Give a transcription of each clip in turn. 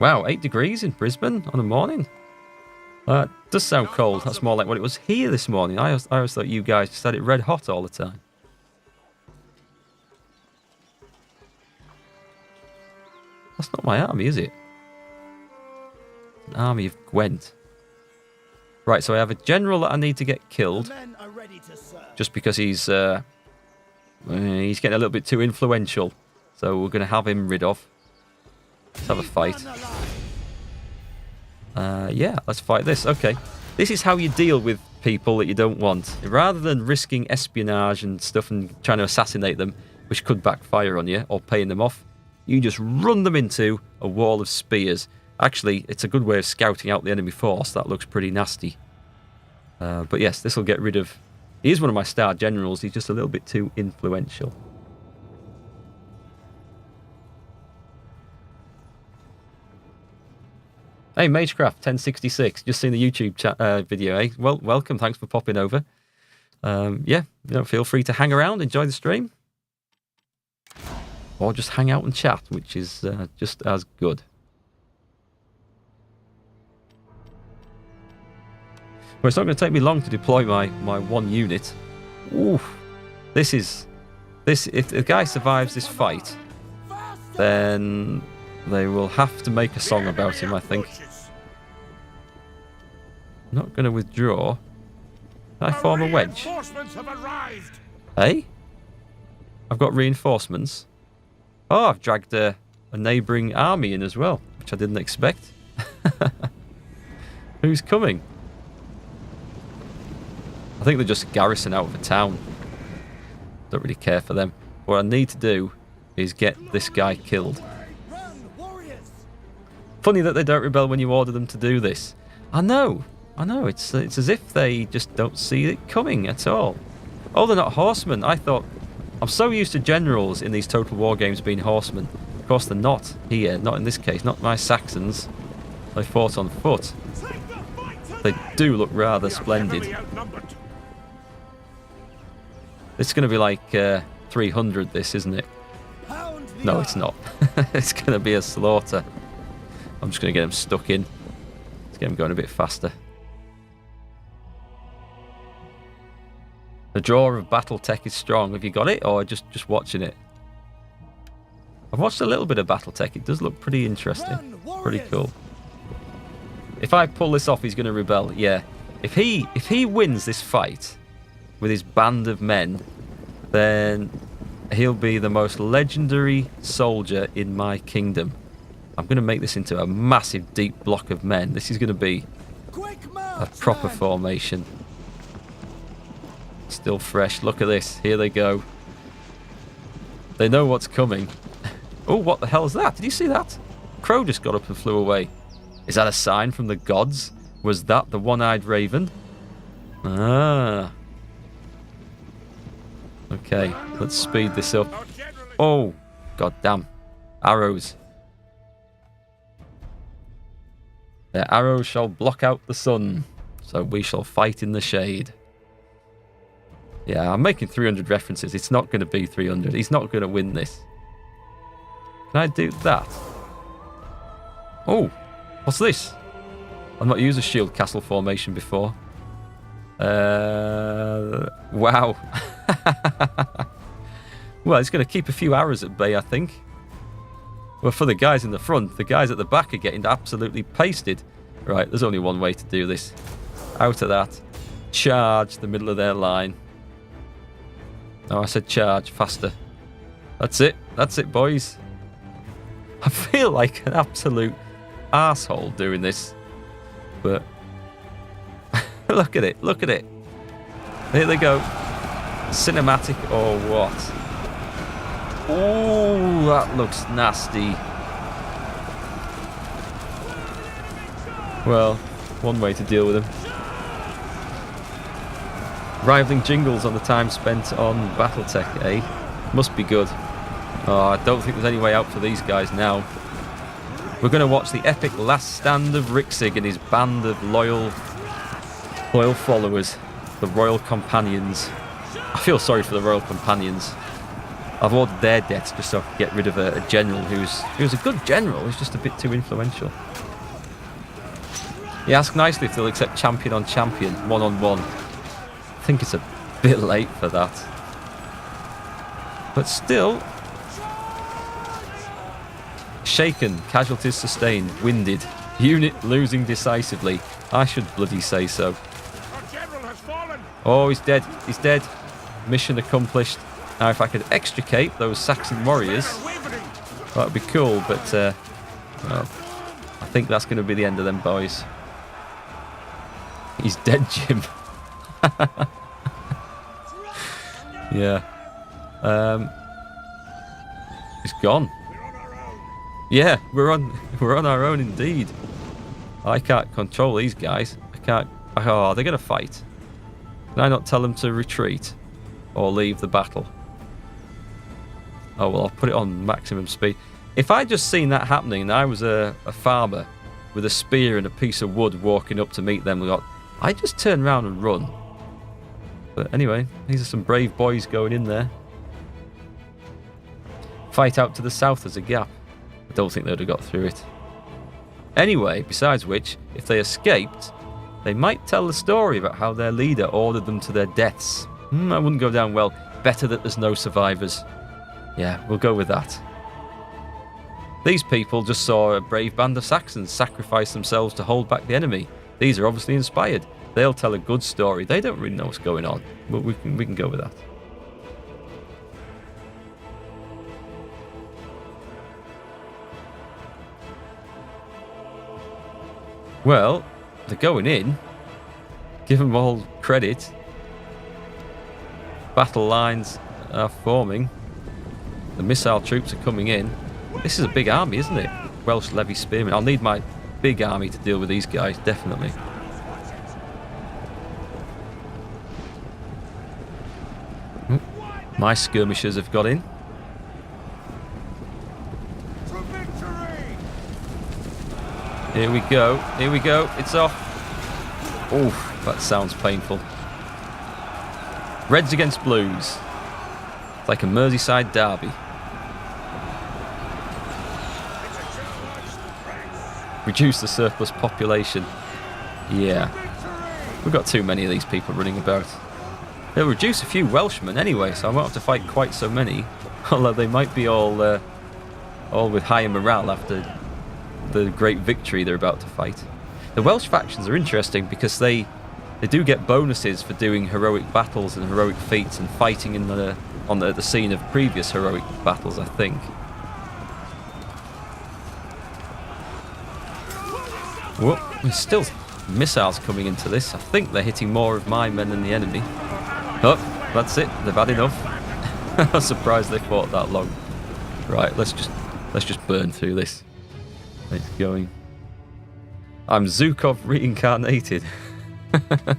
Wow, 8 degrees in Brisbane on a morning. Does sound cold. That's more like what it was here this morning. I always thought you guys just had it red hot all the time. That's not my army, is it? An army of Gwent. Right, so I have a general that I need to get killed. Just because he's getting a little bit too influential. So we're going to have him rid of. Let's have a fight. Yeah, let's fight this. Okay. This is how you deal with people that you don't want. Rather than risking espionage and stuff and trying to assassinate them, which could backfire on you, or paying them off, you just run them into a wall of spears. Actually, it's a good way of scouting out the enemy force. That looks pretty nasty. But yes, this will get rid of... He is one of my star generals. He's just a little bit too influential. Hey, Magecraft 1066. Just seen the YouTube chat, video, eh? Well, welcome. Thanks for popping over. Yeah, feel free to hang around, enjoy the stream. Or just hang out and chat, which is just as good. Well, it's not going to take me long to deploy my one unit. Oof. If the guy survives this fight, then they will have to make a song about him, I think. I'm not going to withdraw. Can I form a wedge? Hey? I've got reinforcements. Oh, I've dragged a neighbouring army in as well, which I didn't expect. Who's coming? I think they're just a garrison out of a town. Don't really care for them. What I need to do is get this guy killed. Funny that they don't rebel when you order them to do this. I know. It's as if they just don't see it coming at all. Oh, they're not horsemen. I thought... I'm so used to generals in these Total War games being horsemen. Of course, they're not here. Not in this case. Not my Saxons. They fought on foot. They do look rather splendid. It's going to be like 300, this, isn't it? No, it's not. It's going to be a slaughter. I'm just going to get them stuck in. Let's get them going a bit faster. The draw of Battletech is strong. Have you got it, or just watching it? I've watched a little bit of Battletech. It does look pretty interesting. Pretty cool. If I pull this off, he's going to rebel. Yeah. If he wins this fight with his band of men, then he'll be the most legendary soldier in my kingdom. I'm going to make this into a massive deep block of men. This is going to be a proper formation. Still fresh. Look at this. Here they go. They know what's coming. Oh, what the hell is that? Did you see that? Crow just got up and flew away. Is that a sign from the gods? Was that the one-eyed raven? Ah. Okay, let's speed this up. Oh, goddamn. Arrows. Their arrows shall block out the sun, so we shall fight in the shade. Yeah, I'm making 300 references. It's not going to be 300. He's not going to win this. Can I do that? Oh, what's this? I've not used a shield castle formation before. Wow. Well, it's going to keep a few arrows at bay, I think. Well, for the guys in the front, the guys at the back are getting absolutely pasted. Right, there's only one way to do this. Out of that. Charge the middle of their line. Oh, I said charge. Faster. That's it. That's it, boys. I feel like an absolute arsehole doing this. But... look at it. Look at it. Here they go. Cinematic or what? Oh, that looks nasty. Well, one way to deal with them. Rivaling jingles on the time spent on Battletech, eh? Must be good. Oh, I don't think there's any way out for these guys now. We're going to watch the epic last stand of Rixig and his band of loyal followers, the Royal Companions. I feel sorry for the Royal Companions. I've ordered their deaths just so I can get rid of a general who's a good general, who's just a bit too influential. He asked nicely if they'll accept champion on champion, one-on-one. I think it's a bit late for that. But still... Shaken, casualties sustained, winded, unit losing decisively. I should bloody say so. Oh, he's dead, he's dead. Mission accomplished. Now if I could extricate those Saxon warriors, that would be cool, but well, I think that's going to be the end of them boys. He's dead, Jim. Yeah. He's gone. Yeah, we're on our own indeed. I can't control these guys. I can't. Oh, they're going to fight. Can I not tell them to retreat or leave the battle? Oh well, I'll put it on maximum speed. If I'd just seen that happening and I was a farmer with a spear and a piece of wood walking up to meet them, I'd just turn around and run. But anyway, these are some brave boys going in there. Fight out to the south, there's a gap. I don't think they would have got through it. Anyway, besides which, if they escaped, they might tell the story about how their leader ordered them to their deaths. That wouldn't go down well. Better that there's no survivors. Yeah, we'll go with that. These people just saw a brave band of Saxons sacrifice themselves to hold back the enemy. These are obviously inspired. They'll tell a good story. They don't really know what's going on, but we can go with that. Well, they're going in. Give them all credit. Battle lines are forming. The missile troops are coming in. This is a big army, isn't it? Welsh levy spearmen. I'll need my big army to deal with these guys, definitely. My skirmishers have got in. Here we go. Here we go. It's off. Oh, that sounds painful. Reds against blues. It's like a Merseyside derby. Reduce the surplus population. Yeah. We've got too many of these people running about. They'll reduce a few Welshmen anyway, so I won't have to fight quite so many. Although they might be all with higher morale after the great victory they're about to fight. The Welsh factions are interesting because they do get bonuses for doing heroic battles and heroic feats and fighting in on the scene of previous heroic battles, I think. Whoop, there's still missiles coming into this. I think they're hitting more of my men than the enemy. Oh, that's it. They've had enough. I'm surprised they fought that long. Right, let's just burn through this. It's going. I'm Zukov reincarnated. A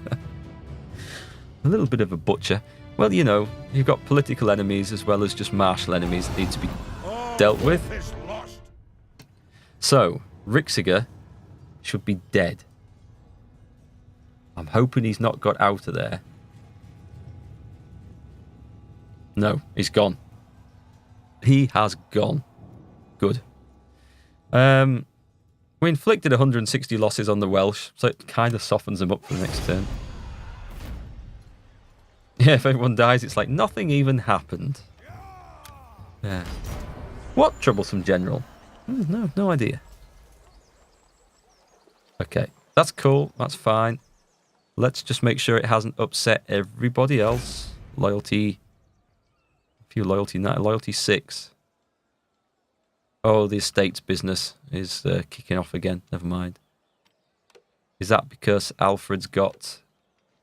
little bit of a butcher. Well, you know, you've got political enemies as well as just martial enemies that need to be dealt with. So, Rixiger should be dead. I'm hoping he's not got out of there. No, he's gone. He has gone. Good. We inflicted 160 losses on the Welsh, so it kind of softens them up for the next turn. Yeah, if everyone dies, it's like nothing even happened. Yeah. What troublesome general? No idea. Okay, that's cool. That's fine. Let's just make sure it hasn't upset everybody else. Loyalty. A few loyalty. Loyalty 6. Oh, the estates business is kicking off again. Never mind. Is that because Alfred's got...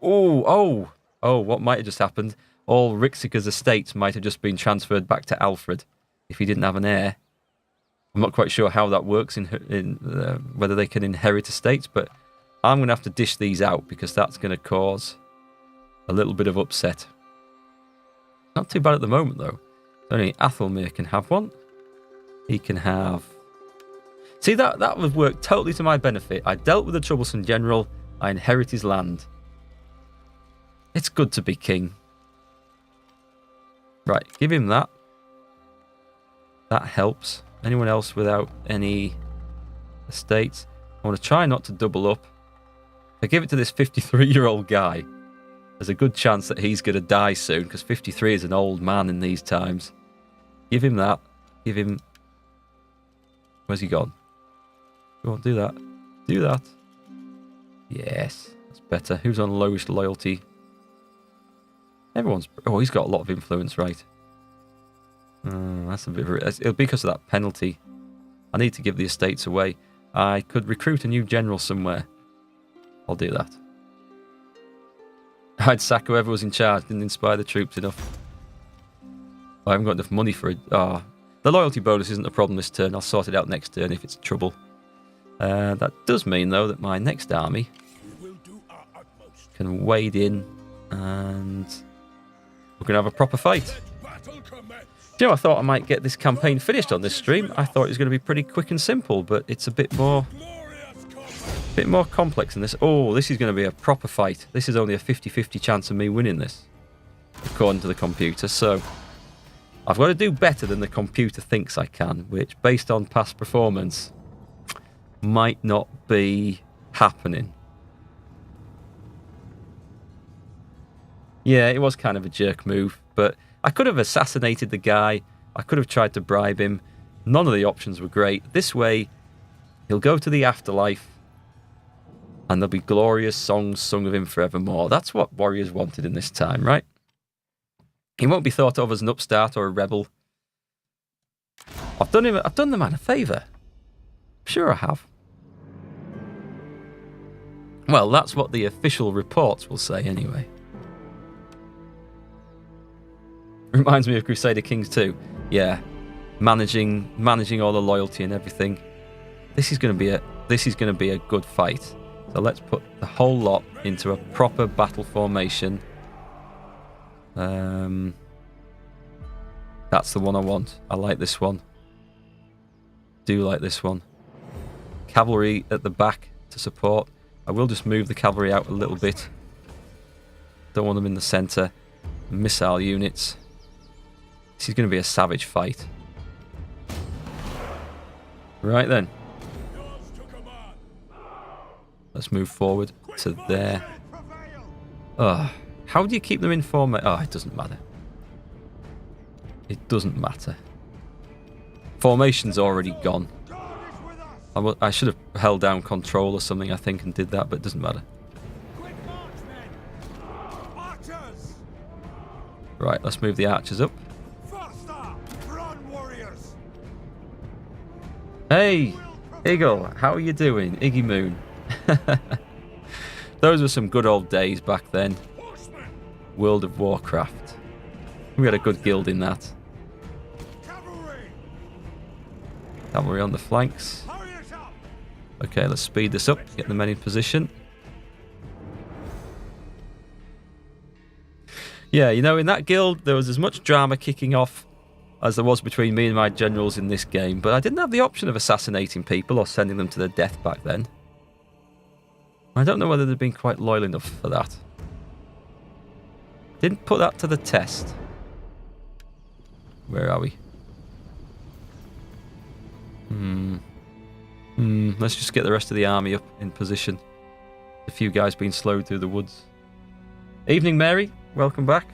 Oh, what might have just happened? All Rixiger's estates might have just been transferred back to Alfred if he didn't have an heir. I'm not quite sure how that works in whether they can inherit estates, but I'm going to have to dish these out because that's going to cause a little bit of upset. Not too bad at the moment, though. Only Athelmere can have one. He can have... See, that would work totally to my benefit. I dealt with a troublesome general. I inherit his land. It's good to be king. Right, give him that. That helps. Anyone else without any estates? I want to try not to double up. If I give it to this 53-year-old guy, there's a good chance that he's going to die soon, because 53 is an old man in these times. Give him that. Give him... Where's he gone? Go on, do that. Do that. Yes, that's better. Who's on lowest loyalty? Everyone's... Oh, he's got a lot of influence, right. That's a bit... It'll be because of that penalty. I need to give the estates away. I could recruit a new general somewhere. I'll do that. I'd sack whoever was in charge. Didn't inspire the troops enough. I haven't got enough money for it. Oh, the loyalty bonus isn't a problem this turn. I'll sort it out next turn if it's trouble. That does mean, though, that my next army can wade in and we're going to have a proper fight. You know, I thought I might get this campaign finished on this stream. I thought it was going to be pretty quick and simple, but it's a bit more complex than this. Oh, this is going to be a proper fight. This is only a 50-50 chance of me winning this, according to the computer. So I've got to do better than the computer thinks I can, which, based on past performance, might not be happening. Yeah, it was kind of a jerk move, but I could have assassinated the guy. I could have tried to bribe him. None of the options were great. This way, he'll go to the afterlife, and there'll be glorious songs sung of him forevermore. That's what warriors wanted in this time, right? He won't be thought of as an upstart or a rebel. I've done the man a favour. Sure I have. Well, that's what the official reports will say anyway. Reminds me of Crusader Kings 2. Yeah, managing all the loyalty and everything. This is going to be a good fight. So let's put the whole lot into a proper battle formation. That's the one I want. I like this one. Do like this one. Cavalry at the back to support. I will just move the cavalry out a little bit. Don't want them in the centre. Missile units. This is going to be a savage fight. Right then. Let's move forward to there. How do you keep them in formation? Oh, it doesn't matter. It doesn't matter. Formation's already gone. I should have held down control or something, I think, and did that, but it doesn't matter. Right, let's move the archers up. Hey, Eagle, how are you doing? Iggy Moon. Those were some good old days back then. World of Warcraft. We had a good guild in that. Cavalry on the flanks. Okay, let's speed this up. Get the men in position. Yeah, you know, in that guild, there was as much drama kicking off as there was between me and my generals in this game, but I didn't have the option of assassinating people or sending them to their death back then. I don't know whether they'd been quite loyal enough for that. Didn't put that to the test. Where are we? Let's just get the rest of the army up in position. A few guys being slowed through the woods. Evening, Mary. Welcome back.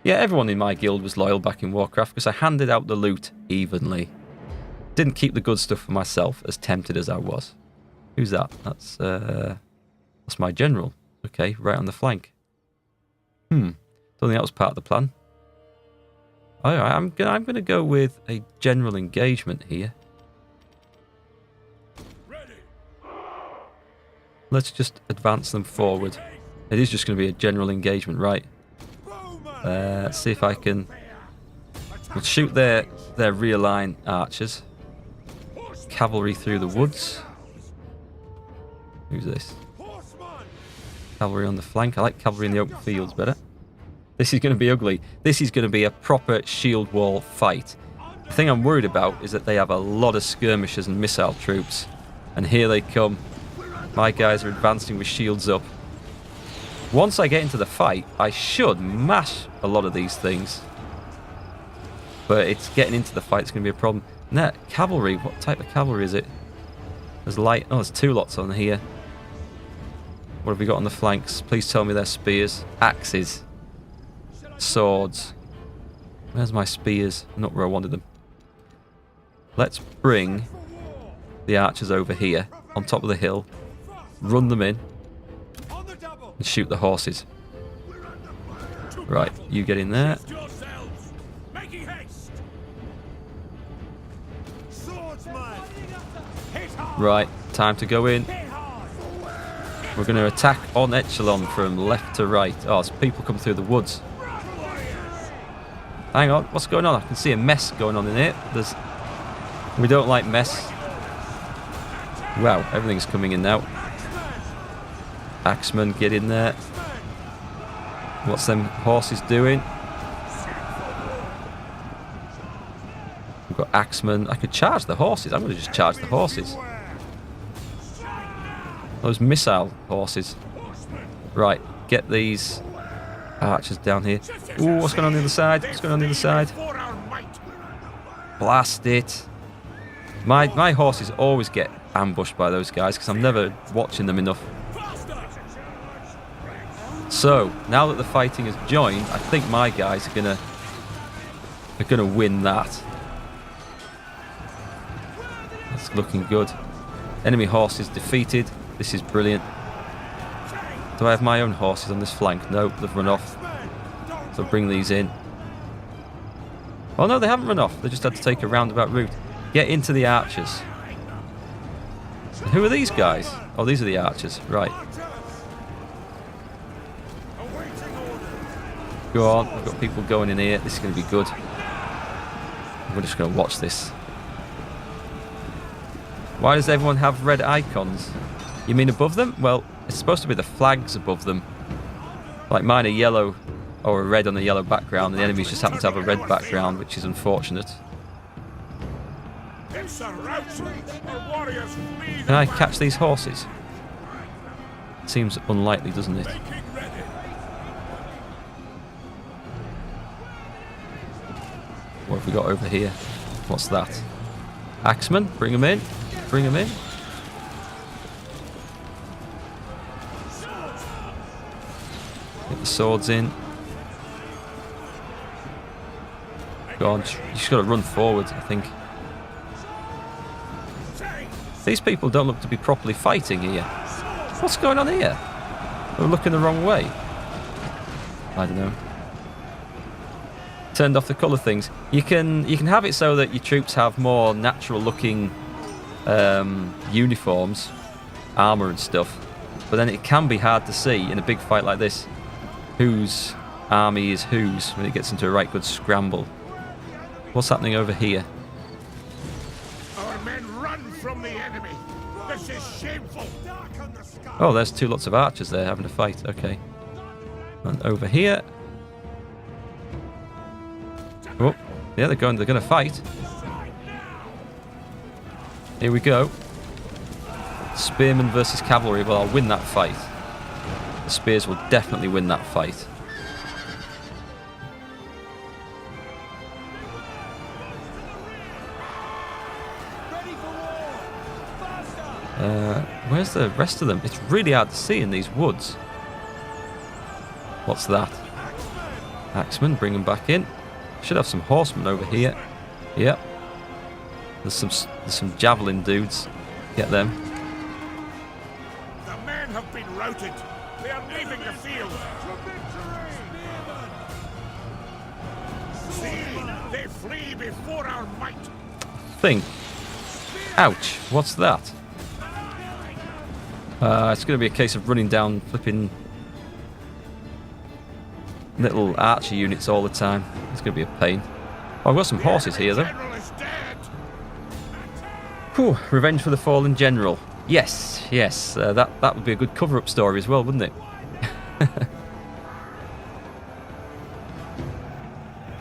Yeah, everyone in my guild was loyal back in Warcraft because I handed out the loot evenly. Didn't keep the good stuff for myself, as tempted as I was. Who's that? That's my general. Okay, right on the flank. Don't think that was part of the plan. Alright, I'm gonna go with a general engagement here. Let's just advance them forward. It is just going to be a general engagement, right? Let's see if I can... We'll shoot their rear line archers. Cavalry through the woods. Who's this? Cavalry on the flank. I like cavalry in the open fields better. This is going to be ugly. This is going to be a proper shield wall fight. The thing I'm worried about is that they have a lot of skirmishers and missile troops. And here they come. My guys are advancing with shields up. Once I get into the fight, I should mash a lot of these things. But it's getting into the fight that's going to be a problem. Now, cavalry. What type of cavalry is it? There's light. Oh, there's 2 lots on here. What have we got on the flanks? Please tell me they're spears. Axes. Swords. Where's my spears? Not where I wanted them. Let's bring the archers over here, on top of the hill. Run them in. And shoot the horses. Right, you get in there. Right, time to go in. We're going to attack on echelon from left to right. Oh, there's people come through the woods. Hang on, what's going on? I can see a mess going on in here. We don't like mess. Wow, everything's coming in now. Axemen, get in there. What's them horses doing? We've got axemen. I could charge the horses. I'm going to just charge the horses. Those missile horses. Right, get these archers down here. Ooh, what's going on the other side? What's going on the other side? Blast it. My horses always get ambushed by those guys because I'm never watching them enough. So, now that the fighting has joined, I think my guys are gonna win that. That's looking good. Enemy horses defeated. This is brilliant. Do I have my own horses on this flank? No, they've run off. So bring these in. Oh no, they haven't run off. They just had to take a roundabout route. Get into the archers. And who are these guys? Oh, these are the archers. Right. Go on. I've got people going in here. This is going to be good. We're just going to watch this. Why does everyone have red icons? You mean above them? Well, it's supposed to be the flags above them. Like mine are yellow or a red on a yellow background, and the enemies just happen to have a red background, which is unfortunate. Can I catch these horses? Seems unlikely, doesn't it? What have we got over here? What's that? Axemen, bring them in. Bring them in. Get the swords in. Go on, you just got to run forward, I think. These people don't look to be properly fighting here. What's going on here? They're looking the wrong way. I don't know. Turned off the colour things. You can have it so that your troops have more natural looking uniforms, armour and stuff. But then it can be hard to see in a big fight like this whose army is whose when it gets into a right good scramble. What's happening over here? Our men run from the enemy. This is shameful. Oh, there's 2 lots of archers there having a fight. Okay. And over here. Oh, yeah, they're going to fight. Here we go. Spearmen versus cavalry. Well, I'll win that fight. The spears will definitely win that fight. Where's the rest of them? It's really hard to see in these woods. What's that? Axemen, bring them back in. Should have some horsemen over here. Yep. There's some javelin dudes. Get them. The men have been routed. They are leaving the field. See, they flee before our might. Think. Ouch. What's that? It's going to be a case of running down flipping little archer units all the time. It's going to be a pain. Oh, I've got some horses here, though. Whew, revenge for the fallen general. Yes, yes. That would be a good cover-up story as well, wouldn't it?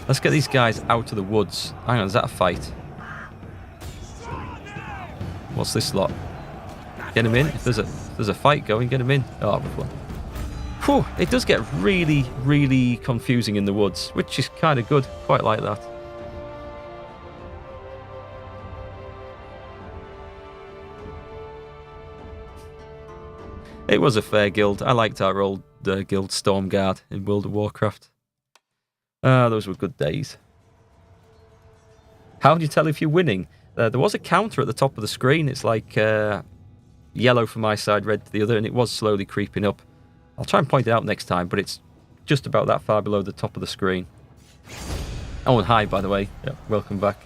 Let's get these guys out of the woods. Hang on, is that a fight? What's this lot? Get him in. If there's a fight going, get him in. Oh, we've won. Whew, it does get really, really confusing in the woods, which is kind of good. Quite like that. It was a fair guild. I liked our old guild Stormguard in World of Warcraft. Those were good days. How do you tell if you're winning? There was a counter at the top of the screen. It's like yellow for my side, red to the other, and it was slowly creeping up. I'll try and point it out next time, but it's just about that far below the top of the screen. Oh, and hi, by the way. Yeah, welcome back.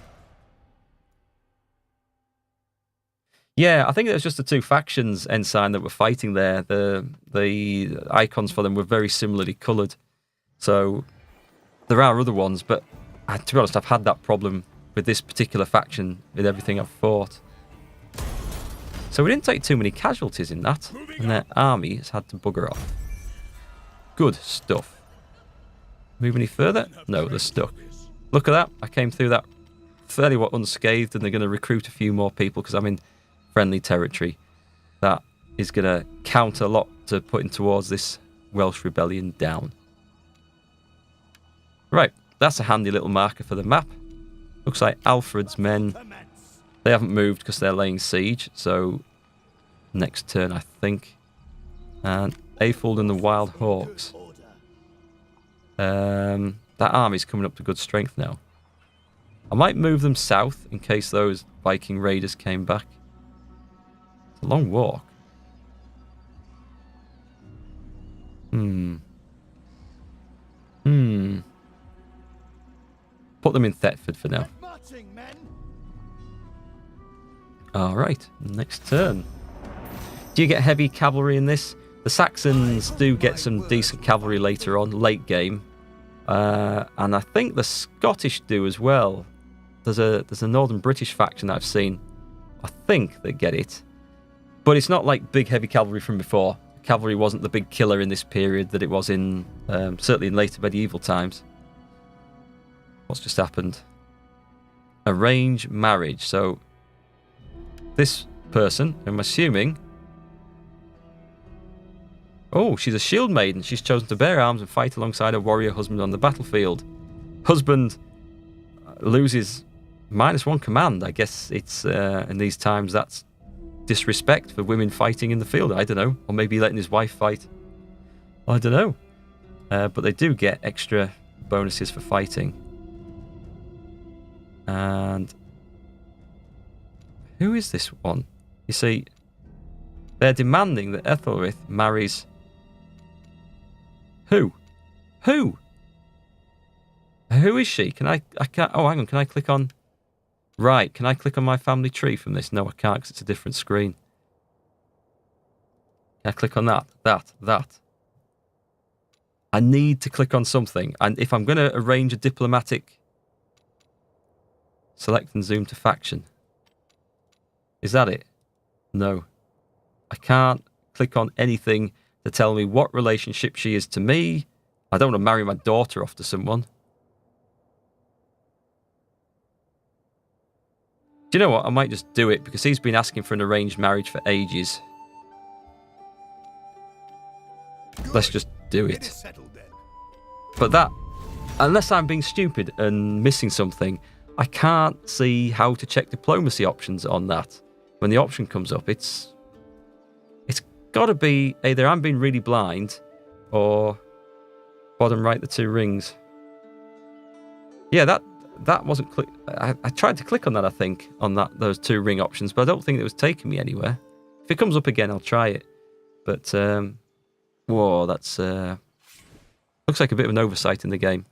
Yeah, I think it was just the two factions, Ensign, that were fighting there. The icons for them were very similarly coloured. So there are other ones, but to be honest, I've had that problem with this particular faction with everything I've fought. So we didn't take too many casualties in that, and their army has had to bugger off. Good stuff. Move any further? No, they're stuck. Look at that. I came through that fairly unscathed, and they're going to recruit a few more people because I'm in friendly territory. That is going to count a lot to putting towards this Welsh rebellion down. Right, that's a handy little marker for the map. Looks like Alfred's men, they haven't moved because they're laying siege, so next turn I think. And Afold and the Wild Hawks. That army's coming up to good strength now. I might move them south in case those Viking raiders came back. It's a long walk. Put them in Thetford for now. Alright, next turn. Do you get heavy cavalry in this? The Saxons do get some decent cavalry later on, late game. And I think the Scottish do as well. There's a Northern British faction that I've seen. I think they get it. But it's not like big heavy cavalry from before. Cavalry wasn't the big killer in this period that it was in, certainly in later medieval times. What's just happened? Arrange marriage. So this person, I'm assuming... Oh, she's a shield maiden. She's chosen to bear arms and fight alongside her warrior husband on the battlefield. Husband loses -1 command. I guess it's, in these times, that's disrespect for women fighting in the field. I don't know. Or maybe letting his wife fight. I don't know. But they do get extra bonuses for fighting. And who is this one? You see, they're demanding that Ethelred marries... Who? Who? Who is she? Can I can't... Oh, hang on. Can I click on... Right. Can I click on my family tree from this? No, I can't because it's a different screen. Can I click on that? That. I need to click on something. And if I'm going to arrange a diplomatic... Select and zoom to faction. Is that it? No. I can't click on anything to tell me what relationship she is to me. I don't want to marry my daughter off to someone. Do you know what? I might just do it because he's been asking for an arranged marriage for ages. Let's just do it. But that, unless I'm being stupid and missing something, I can't see how to check diplomacy options on that. When the option comes up, it's got to be either I'm being really blind or bottom right, the 2 rings. Yeah, that wasn't click. I tried to click on that, I think, on those 2 ring options, but I don't think it was taking me anywhere. If it comes up again, I'll try it. But whoa, that's looks like a bit of an oversight in the game.